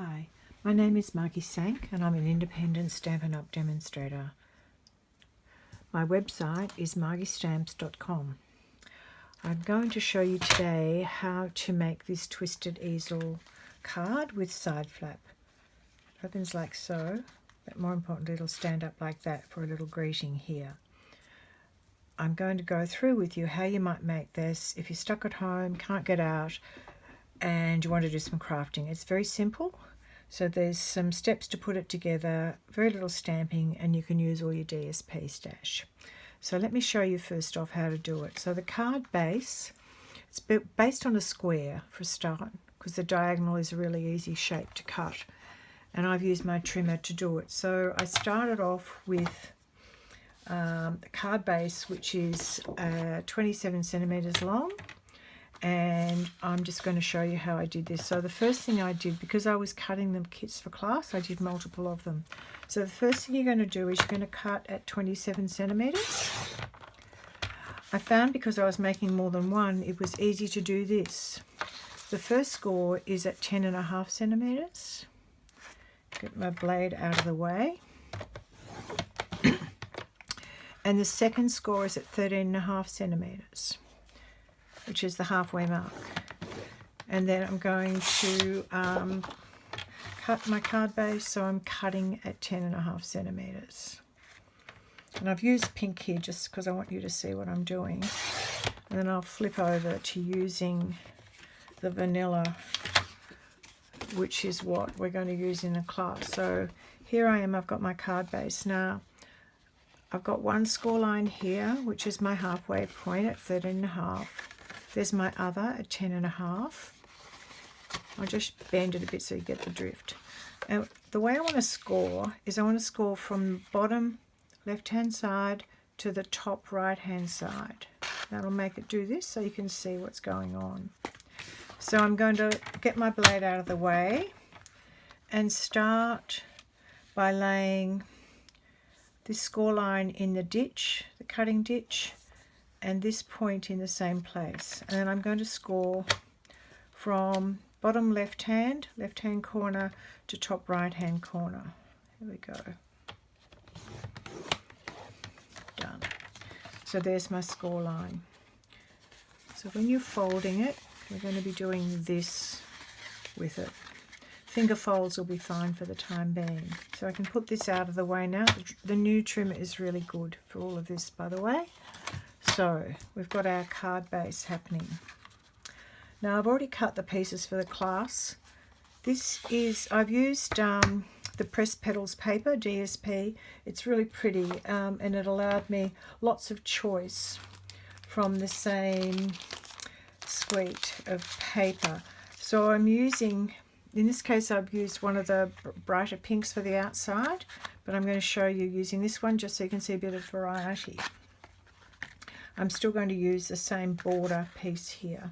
Hi, my name is MargiStamps and I'm an independent Stampin' Up! Demonstrator. My website is MargiStamps.com. I'm going to show you today how to make this twisted easel card with side flap. It opens like so, but more importantly it'll stand up like that for a little greeting here. I'm going to go through with you how you might make this if you're stuck at home, can't get out, and you want to do some crafting. It's very simple. So there's some steps to put it together, very little stamping, and you can use all your DSP stash. So let me show you first off how to do it. So the card base, it's based on a square for a start, because the diagonal is a really easy shape to cut. And I've used my trimmer to do it. So I started off with the card base, which is 27 centimeters long. And I'm just going to show you how I did this. So the first thing I did, because I was cutting them kits for class, I did multiple of them. So the first thing you're going to do is you're going to cut at 27 centimeters. I found because I was making more than one, it was easy to do this. The first score is at 10.5 centimeters. Get my blade out of the way. And the second score is at 13.5 centimeters. Which is the halfway mark. And then I'm going to cut my card base, so I'm cutting at 10.5 centimeters. And I've used pink here just because I want you to see what I'm doing. And then I'll flip over to using the vanilla, which is what we're going to use in the class. So here I am, I've got my card base. Now, I've got one score line here, which is my halfway point at 13.5. There's my other at 10.5. I'll just bend it a bit so you get the drift. And the way I want to score is I want to score from the bottom left-hand side to the top right-hand side. That'll make it do this so you can see what's going on. So I'm going to get my blade out of the way and start by laying this score line in the ditch, the cutting ditch, and this point in the same place. And then I'm going to score from bottom left hand corner to top right hand corner. Here we go. Done. So there's my score line. So when you're folding it, we're going to be doing this with it. Finger folds will be fine for the time being. So I can put this out of the way now. The new trimmer is really good for all of this, by the way. So we've got our card base happening. Now I've already cut the pieces for the class. This is, I've used the pressed petals paper, DSP. It's really pretty and it allowed me lots of choice from the same suite of paper. So I'm using, in this case I've used one of the brighter pinks for the outside, but I'm going to show you using this one just so you can see a bit of variety. I'm still going to use the same border piece here.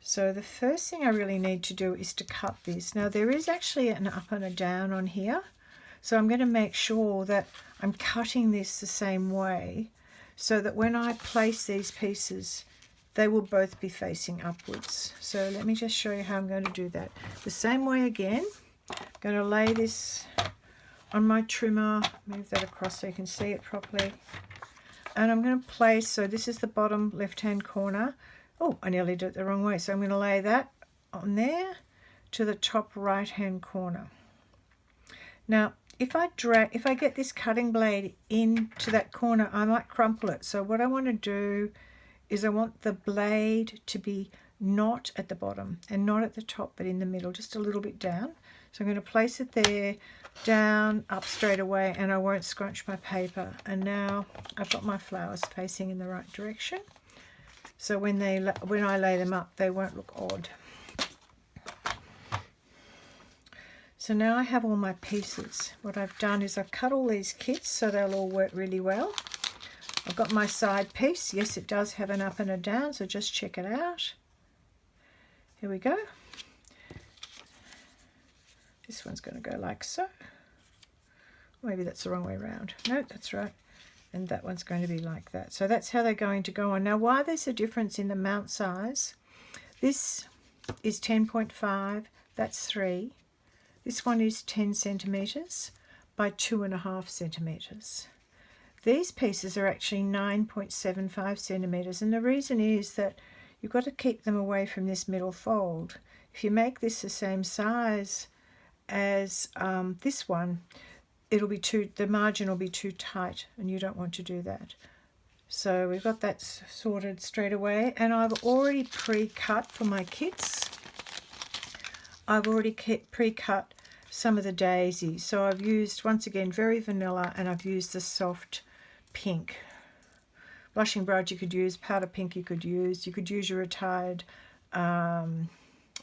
So the first thing I really need to do is to cut this. Now there is actually an up and a down on here. So I'm going to make sure that I'm cutting this the same way so that when I place these pieces, they will both be facing upwards. So let me just show you how I'm going to do that. The same way again, I'm going to lay this on my trimmer, move that across so you can see it properly. And I'm going to place, so this is the bottom left-hand corner. Oh, I nearly did it the wrong way. So I'm going to lay that on there to the top right-hand corner. Now, if I get this cutting blade into that corner, I might crumple it. So what I want to do is I want the blade to be not at the bottom and not at the top, but in the middle, just a little bit down. So I'm going to place it there, down, up straight away, and I won't scrunch my paper. And now I've got my flowers facing in the right direction. So when I lay them up, they won't look odd. So now I have all my pieces. What I've done is I've cut all these kits so they'll all work really well. I've got my side piece. Yes, it does have an up and a down, so just check it out. Here we go. This one's going to go like so. Maybe that's the wrong way around. No, that's right. And that one's going to be like that. So that's how they're going to go on. Now, why there's a difference in the mount size, this is 10.5, that's 3. This one is 10 centimetres by 2.5 centimetres. These pieces are actually 9.75 centimetres, and the reason is that you've got to keep them away from this middle fold. If you make this the same size as this one, the margin will be too tight, and you don't want to do that. So we've got that sorted straight away, and I've already pre-cut for my kits. I've already pre-cut some of the daisies. So I've used, once again, very vanilla, and I've used the soft pink. Blushing Bride you could use, powder pink you could use your retired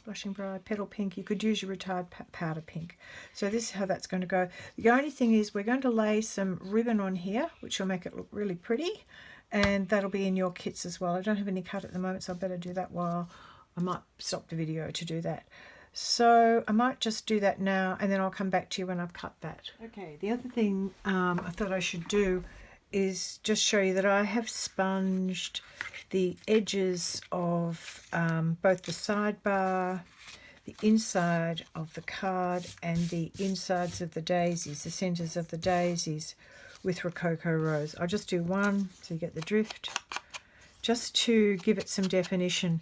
Blushing Bride, petal pink, you could use your retired powder pink. So this is how that's going to go. The only thing is we're going to lay some ribbon on here, which will make it look really pretty, and that'll be in your kits as well. I don't have any cut at the moment, so I better do that while I might stop the video to do that. So I might just do that now, and then I'll come back to you when I've cut that. Okay, the other thing I thought I should do is just show you that I have sponged the edges of both the sidebar, the inside of the card, and the insides of the daisies, the centres of the daisies, with Rococo Rose. I'll just do one so you get the drift, just to give it some definition.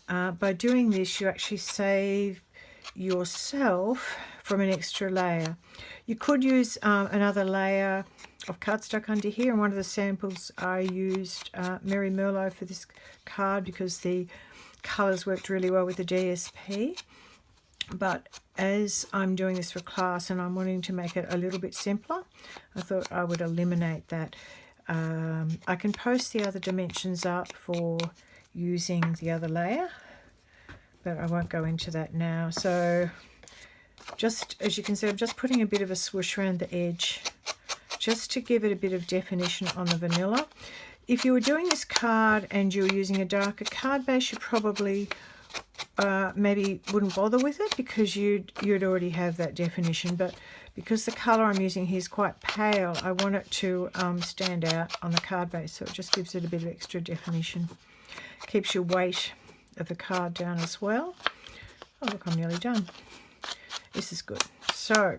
By doing this, you actually save yourself from an extra layer. You could use another layer of cardstock under here, and one of the samples I used Merry Merlot for this card because the colours worked really well with the DSP. But as I'm doing this for class and I'm wanting to make it a little bit simpler, I thought I would eliminate that. I can post the other dimensions up for using the other layer, but I won't go into that now. So just as you can see, I'm just putting a bit of a swoosh around the edge just to give it a bit of definition on the vanilla. If you were doing this card and you were using a darker card base, you probably maybe wouldn't bother with it because you'd already have that definition. But because the colour I'm using here is quite pale, I want it to stand out on the card base, so it just gives it a bit of extra definition. Keeps your weight of the card down as well. Oh look, I'm nearly done. This is good. So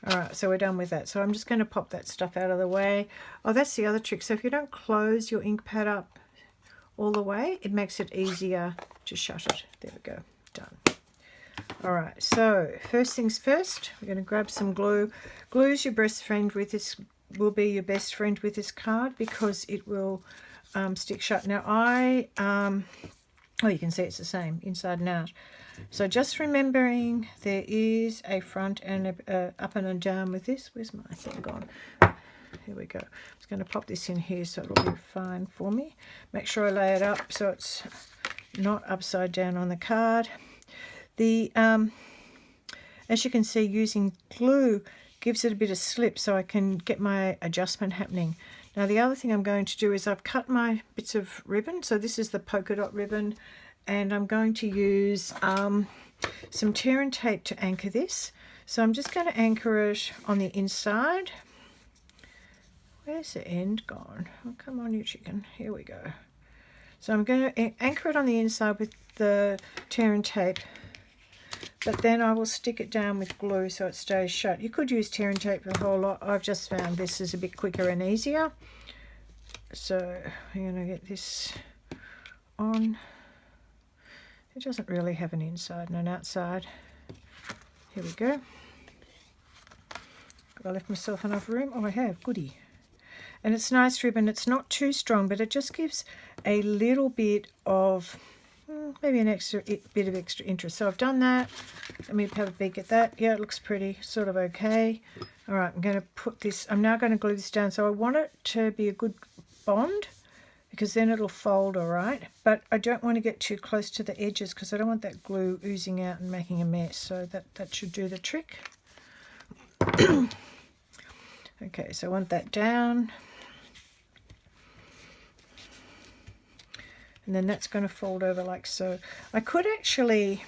alright, so we're done with that. So I'm just going to pop that stuff out of the way. Oh, that's the other trick. So if you don't close your ink pad up all the way, it makes it easier to shut it. There we go. Done. Alright, so first things first, we're going to grab some glue. Glue's your best friend with this, will be your best friend with this card because it will stick shut. Now oh, you can see it's the same inside and out. So just remembering there is a front and a up and a down with this. Where's my thing gone? Here we go. I'm just going to pop this in here so it'll be fine for me. Make sure I lay it up so it's not upside down on the card. The as you can see, using glue gives it a bit of slip so I can get my adjustment happening. Now the other thing I'm going to do is I've cut my bits of ribbon. So this is the polka dot ribbon, and I'm going to use some tear and tape to anchor this. So I'm just going to anchor it on the inside. Where's the end gone? Oh, come on, you chicken. Here we go. So I'm going to anchor it on the inside with the tear and tape, but then I will stick it down with glue so it stays shut. You could use tear and tape for the whole lot. I've just found this is a bit quicker and easier. So I'm going to get this on. It doesn't really have an inside and an outside. Here we go. I left myself enough room. Oh, I have. Goody. And it's nice ribbon. It's not too strong, but it just gives a little bit of, maybe an extra bit of extra interest. So I've done that. Let me have a peek at that. Yeah, it looks pretty, sort of okay. All right, I'm going to put this, I'm now going to glue this down. So I want it to be a good bond because then it'll fold all right. But I don't want to get too close to the edges because I don't want that glue oozing out and making a mess. So that should do the trick. Okay, so I want that down. And then that's going to fold over like so. I could actually,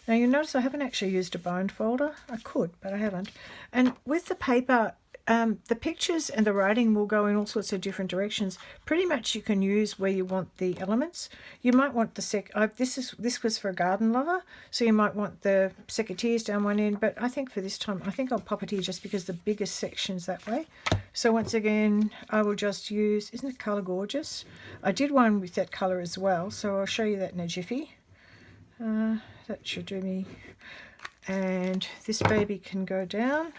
now you notice I haven't actually used a bind folder. I could, but I haven't. And with the paper, the pictures and the writing will go in all sorts of different directions. Pretty much you can use where you want the elements. You might want the this was for a garden lover, so you might want the secateurs down one end, but I think for this time, I think I'll pop it here just because the biggest section's that way. So once again, I will just use, isn't it colour gorgeous? I did one with that colour as well, so I'll show you that in a jiffy. That should do me. And this baby can go down.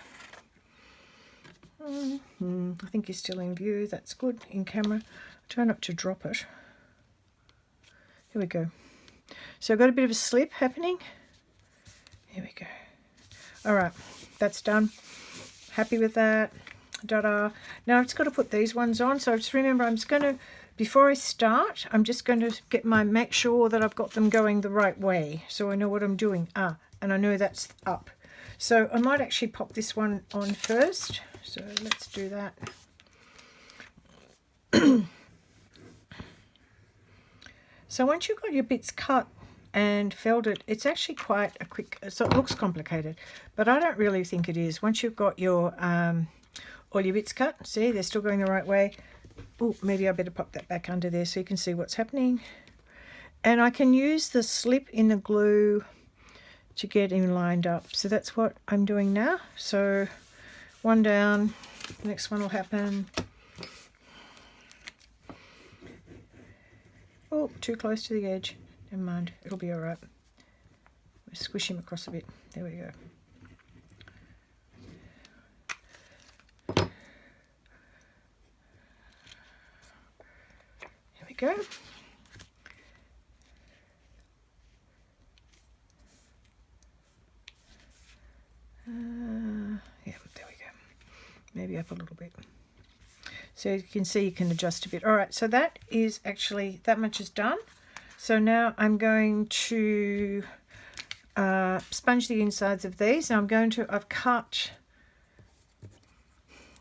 I think he's still in view. That's good in camera. Try not to drop it. Here we go. So I've got a bit of a slip happening. Here we go. All right, that's done. Happy with that. Da-da. Now I've just got to put these ones on. So just remember, I'm just going to, before I start, I'm just going to make sure that I've got them going the right way, so I know what I'm doing. And I know that's up. So I might actually pop this one on first. So let's do that. So once you've got your bits cut and felted, it's actually quite a quick, so it looks complicated, but I don't really think it is. Once you've got your all your bits cut, see, they're still going the right way. Oh, maybe I better pop that back under there so you can see what's happening. And I can use the slip in the glue to get him lined up. So that's what I'm doing now. So one down, the next one will happen. Oh, too close to the edge. Never mind, it'll be all right. We'll squish him across a bit. There we go. Here we go. Yeah, there we go. Maybe up a little bit. So you can see you can adjust a bit. All right, so that is actually, that much is done. So now I'm going to sponge the insides of these. Now I've cut,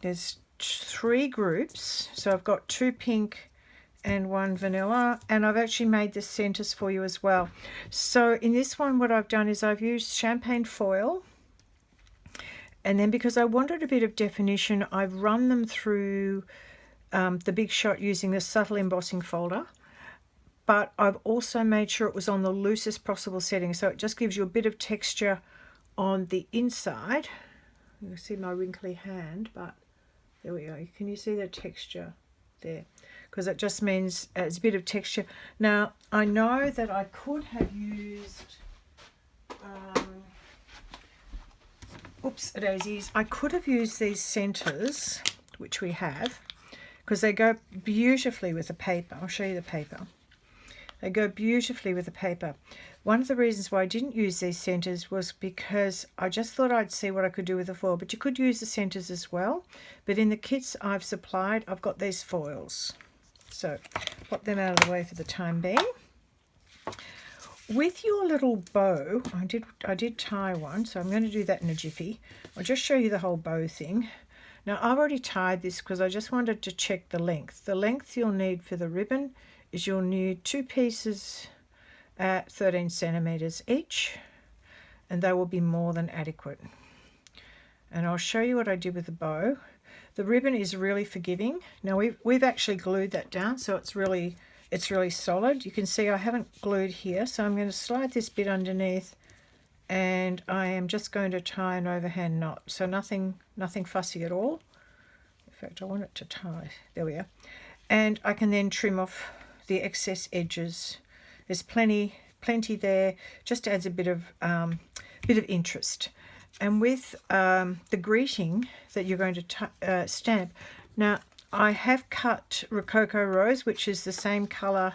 there's 3 groups. So I've got 2 pink and 1 vanilla, and I've actually made the centers for you as well. So in this one, what I've done is I've used champagne foil. And then because I wanted a bit of definition, I've run them through the Big Shot using the subtle embossing folder. But I've also made sure it was on the loosest possible setting. So it just gives you a bit of texture on the inside. You can see my wrinkly hand, but there we go. Can you see the texture there? Because it just means it's a bit of texture. Now, I know that I could have used... oops, daisies. I could have used these centers, which we have, because they go beautifully with the paper. I'll show you the paper. They go beautifully with the paper. One of the reasons why I didn't use these centers was because I just thought I'd see what I could do with the foil, but you could use the centers as well. But in the kits I've supplied, I've got these foils. So pop them out of the way for the time being. With your little bow, I did tie one, so I'm going to do that in a jiffy. I'll just show you the whole bow thing. Now I've already tied this because I just wanted to check the length. The length you'll need for the ribbon is you'll need 2 pieces at 13 centimeters each, and they will be more than adequate. And I'll show you what I did with the bow. The ribbon is really forgiving. Now we've actually glued that down, so it's really solid. You can see I haven't glued here, so I'm going to slide this bit underneath, and I am just going to tie an overhand knot. So nothing fussy at all. In fact, I want it to tie. There we are. And I can then trim off the excess edges. There's plenty there. Just adds a bit of interest. And with the greeting that you're going to stamp, now I have cut Rococo Rose, which is the same colour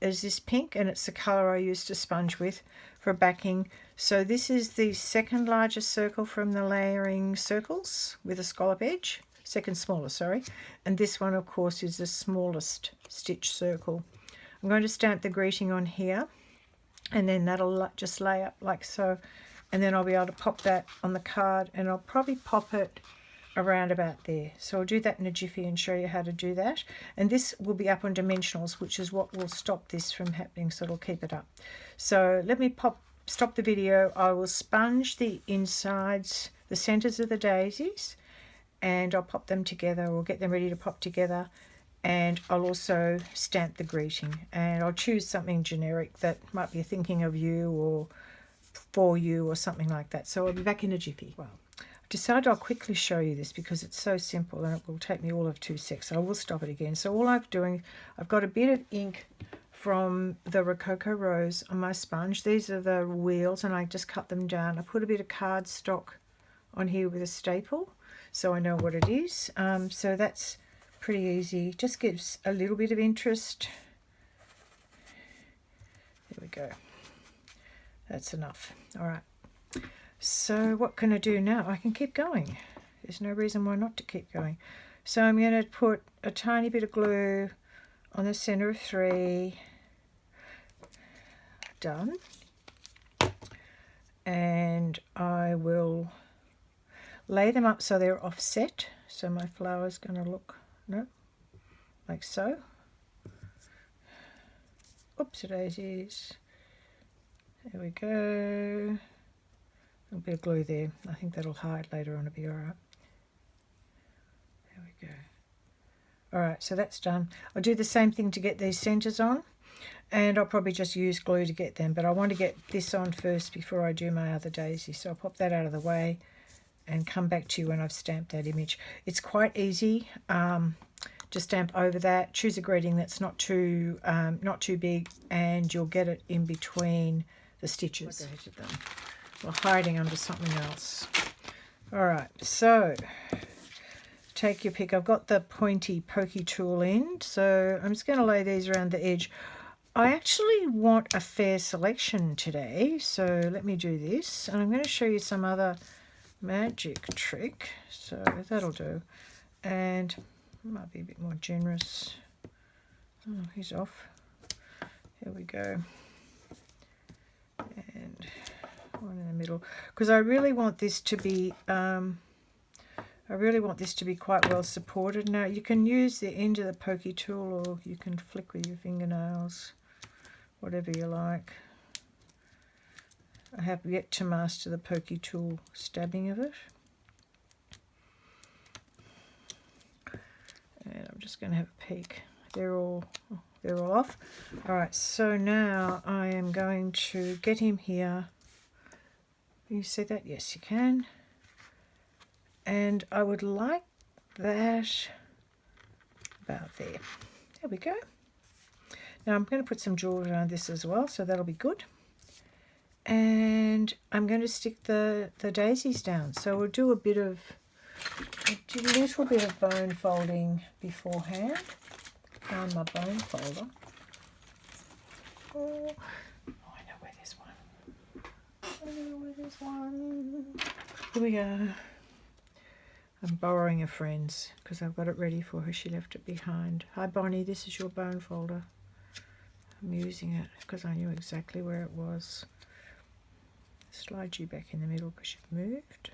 as this pink, and it's the colour I used to sponge with for backing. So this is the second largest circle from the layering circles with a scallop edge. Second smallest, sorry. And this one, of course, is the smallest stitch circle. I'm going to stamp the greeting on here, and then that'll just lay up like so. And then I'll be able to pop that on the card, and I'll probably pop it around about there. So I'll do that in a jiffy and show you how to do that. And this will be up on dimensionals, which is what will stop this from happening, so it'll keep it up. So let me stop the video. I will sponge the insides, the centers of the daisies, and I'll pop them together, or get them ready to pop together, and I'll also stamp the greeting, and I'll choose something generic that might be thinking of you or for you or something like that. So I'll be back in a jiffy. Well, I decided I'll quickly show you this because it's so simple and it will take me all of 2 seconds. So I will stop it again. So all I'm doing, I've got a bit of ink from the Rococo Rose on my sponge. These are the wheels and I just cut them down. I put a bit of cardstock on here with a staple so I know what it is. So that's pretty easy. Just gives a little bit of interest. There we go. That's enough. All right. So what can I do now? I can keep going. There's no reason why not to keep going. So I'm going to put a tiny bit of glue on the center of 3. Done. And I will lay them up so they're offset. So my flower's going to look, no, like so. Oopsie daisies. There we go. A bit of glue there. I think that'll hide later on. It'll be all right. There we go. All right, so that's done. I'll do the same thing to get these centers on, and I'll probably just use glue to get them, but I want to get this on first before I do my other daisy. So I'll pop that out of the way and come back to you when I've stamped that image. It's quite easy to stamp over that. Choose a greeting that's not too big, and you'll get it in between the stitches. Well, hiding under something else. All right, so take your pick. I've got the pointy pokey tool in, so I'm just going to lay these around the edge. I actually want a fair selection today, so let me do this, and I'm going to show you some other magic trick. So that'll do, and might be a bit more generous. Oh, he's off. Here we go. And one in the middle, because I really want this to be quite well supported. Now you can use the end of the pokey tool, or you can flick with your fingernails, whatever you like. I have yet to master the pokey tool stabbing of it. And I'm just going to have a peek. They're all off. All right, so now I am going to get him here. Can you see that? Yes, you can. And I would like that about there. There we go. Now I'm going to put some jewelry around this as well, so that'll be good. And I'm going to stick the daisies down. So we'll do a little bit of bone folding beforehand. Found my bone folder. Oh, I know where there's one. I know where there's one. Here we go. I'm borrowing a friend's because I've got it ready for her. She left it behind. Hi Bonnie, this is your bone folder. I'm using it because I knew exactly where it was. Slide you back in the middle because you've moved.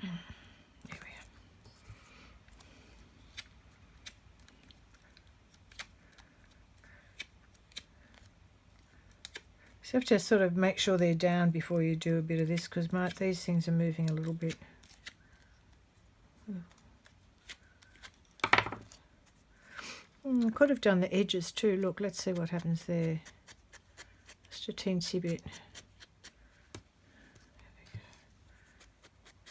There we are. So you have to sort of make sure they're down before you do a bit of this, because these things are moving a little bit. I could have done the edges too. Look, let's see what happens there. Just a teensy bit.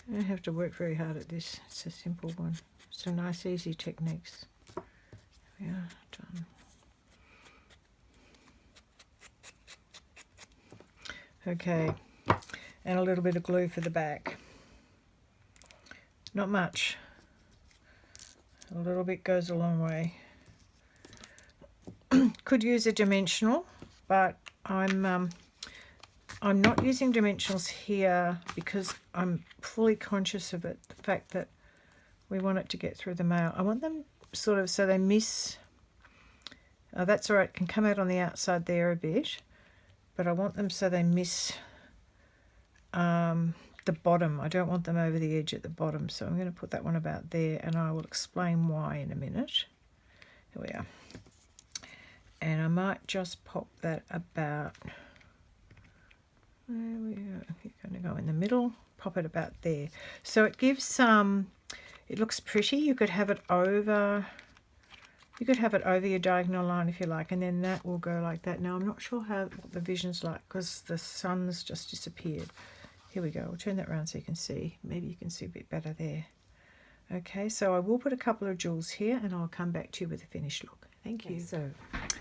I don't have to work very hard at this. It's a simple one. Some nice easy techniques. There we are, done. Okay, and a little bit of glue for the back. Not much. A little bit goes a long way. Could use a dimensional, but I'm not using dimensionals here because I'm fully conscious of it, the fact that we want it to get through the mail. I want them sort of so they miss, that's all right, it can come out on the outside there a bit, but I want them so they miss the bottom. I don't want them over the edge at the bottom, so I'm going to put that one about there, and I will explain why in a minute. Here we are. And I might just pop that about There we go. You're going to go in the middle, pop it about there. So it gives some, it looks pretty. You could have it over, your diagonal line if you like, and then that will go like that. Now I'm not sure how the vision's like because the sun's just disappeared. Here we go. I'll turn that around so you can see. Maybe you can see a bit better there. Okay, so I will put a couple of jewels here and I'll come back to you with a finished look. Thank you. So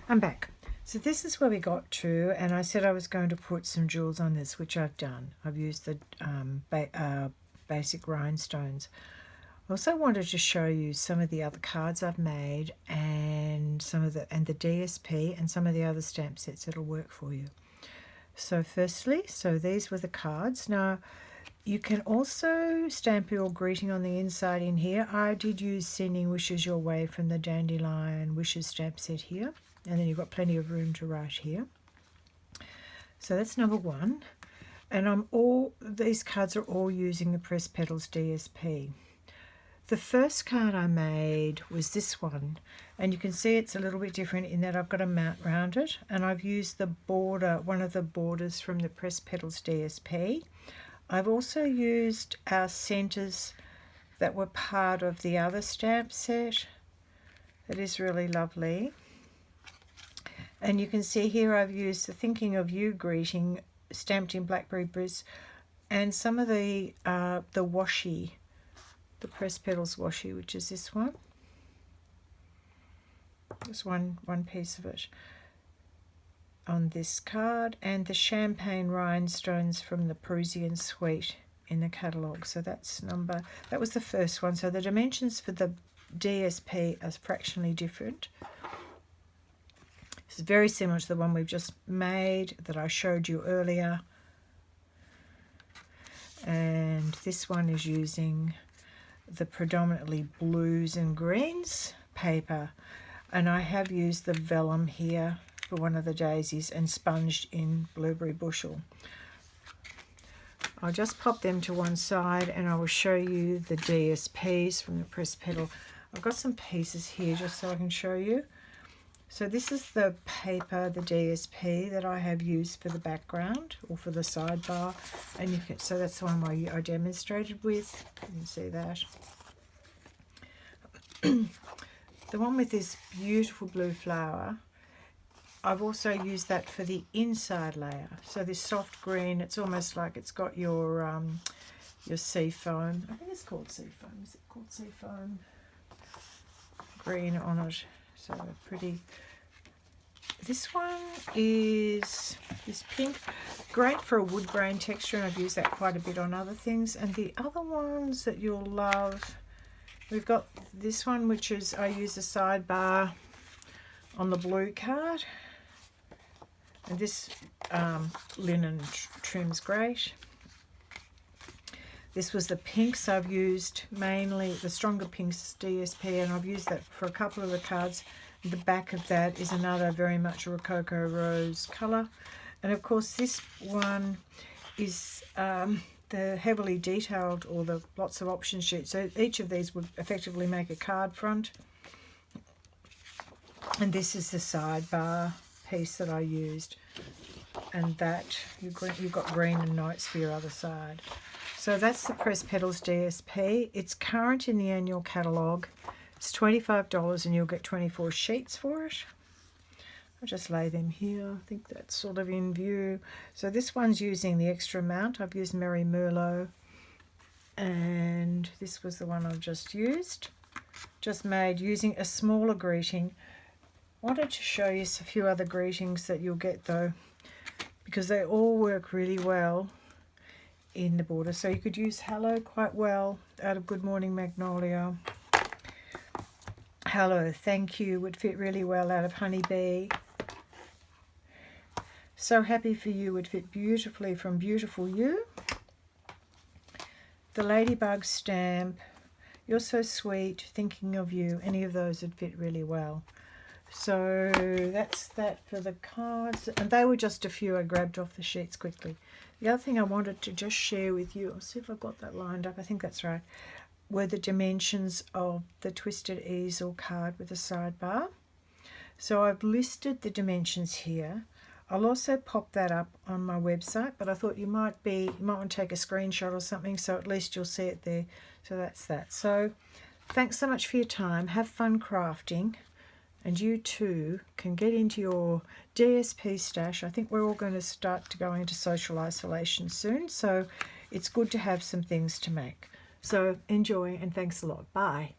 I'm back. So this is where we got to, and I said I was going to put some jewels on this, which I've done. I've used the basic rhinestones. I also wanted to show you some of the other cards I've made and some of the DSP and some of the other stamp sets that'll work for you. So firstly, these were the cards. Now you can also stamp your greeting on the inside in here. I did use Sending Wishes Your Way from the Dandelion Wishes stamp set here. And then you've got plenty of room to write here. So that's number one. And these cards are all using the Pressed Petals DSP. The first card I made was this one. And you can see it's a little bit different in that I've got a mat round it. And I've used the border, one of the borders from the Pressed Petals DSP. I've also used our centers that were part of the other stamp set. That is really lovely. And you can see here I've used the Thinking of You greeting stamped in Blackberry Bliss and some of the washi, the Pressed Petals washi, which is this one. There's one piece of it on this card, and the Champagne Rhinestones from the Parisian Suite in the catalogue. So that was the first one. So the dimensions for the DSP are fractionally different. It's very similar to the one we've just made that I showed you earlier. And this one is using the predominantly blues and greens paper. And I have used the vellum here for one of the daisies and sponged in Blueberry Bushel. I'll just pop them to one side and I will show you the DSPs from the Pressed Petal. I've got some pieces here just so I can show you. So this is the paper, the DSP that I have used for the background or for the sidebar, and so that's the one I demonstrated with. You can see that. The one with this beautiful blue flower, I've also used that for the inside layer. So this soft green, it's almost like it's got your sea foam. I think it's called sea foam. Is it called sea foam? Green on it. So pretty. This one is this pink, great for a wood grain texture, and I've used that quite a bit on other things. And the other ones that you'll love, we've got this one, which is I use a sidebar on the blue card, and this linen trim's great. This was the pinks. I've used mainly the stronger pinks DSP, and I've used that for a couple of the cards. The back of that is another very much Rococo Rose colour. And of course this one is the heavily detailed, or the lots of option sheets. So each of these would effectively make a card front. And this is the sidebar piece that I used. And that, you've got green and notes for your other side. So that's the Pressed Petals DSP. It's current in the annual catalogue. It's $25 and you'll get 24 sheets for it. I'll just lay them here. I think that's sort of in view. So this one's using the extra amount. I've used Merry Merlot. And this was the one I've just used. Just made using a smaller greeting. Wanted to show you a few other greetings that you'll get though, because they all work really well in the border. So you could use Hello quite well out of Good Morning Magnolia. Hello, Thank You would fit really well out of Honeybee. So Happy for You would fit beautifully from Beautiful You. The Ladybug stamp, You're So Sweet, Thinking of You, any of those would fit really well. So that's that for the cards, and they were just a few I grabbed off the sheets quickly. The other thing I wanted to just share with you, I'll see if I've got that lined up, I think that's right, were the dimensions of the Twisted Easel card with a sidebar. So I've listed the dimensions here. I'll also pop that up on my website, but I thought you might want to take a screenshot or something, so at least you'll see it there. So that's that. So thanks so much for your time. Have fun crafting, and you too can get into your DSP stash. I think we're all going to start to go into social isolation soon, so it's good to have some things to make. So enjoy, and thanks a lot. Bye.